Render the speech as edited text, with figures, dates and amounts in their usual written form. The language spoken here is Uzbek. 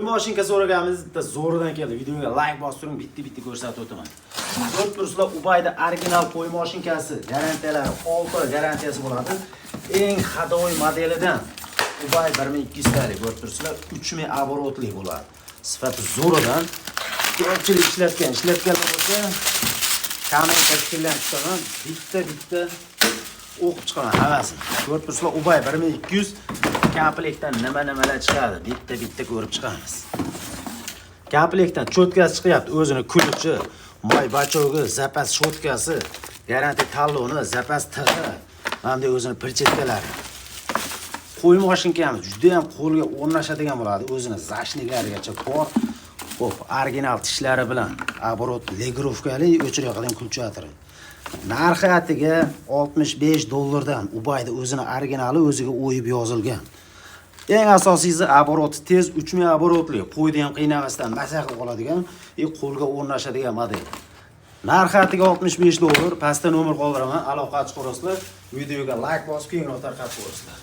Mashinka so'raganmiz, bitta zo'ridan keldi. Videoga like bostiring, bitta ko'rsatib o'taman. Ko'rib turibsizlar, Ubayda original qo'y mashinkasi, garantiyalari 6 oy garantiyasi bo'ladi. Eng hadovoy modelidan Ubay 1200 talik ko'rib turibsizlar, 3000 оборотli bo'ladi. Sifati zo'ridan ko'pchilik ishlatganlar bo'lsa, kamera tashkillanib chiqaman, bitta o'qib chiqaman havasini. Ko'rib turibsizlar, Ubay 1200 komplektdan nima-nimalar chiqadi, bitta ko'rib chiqamiz. Komplektdan cho'tkasi chiqyapti, o'zini kuluchi, moy bachogi, zapas shotkasi, garantiya taloni, zapas tig'i, hamda o'zini pirchetkalari. Qo'y mashinkamiz juda ham qo'lga o'rnashadigan bo'ladi, o'zini zashniklarigacha bor. Xo'p, original tishlari bilan оборот legrovkali o'chirayotgan kulchatiri. Narxi atiga $65 Ubayda o'zini originali o'ziga o'yib yozilgan. Eng asosiysi оборот tez 3000 оборотli, qo'yda ham qiynamasdan masa qilib oladigan, qo'lga o'rnashadigan model. Narxi atiga $65, pastda nomer qoldiraman, aloqa chiqarasizlar, videoga like bosib, kengroq tarqatib qo'yasizlar.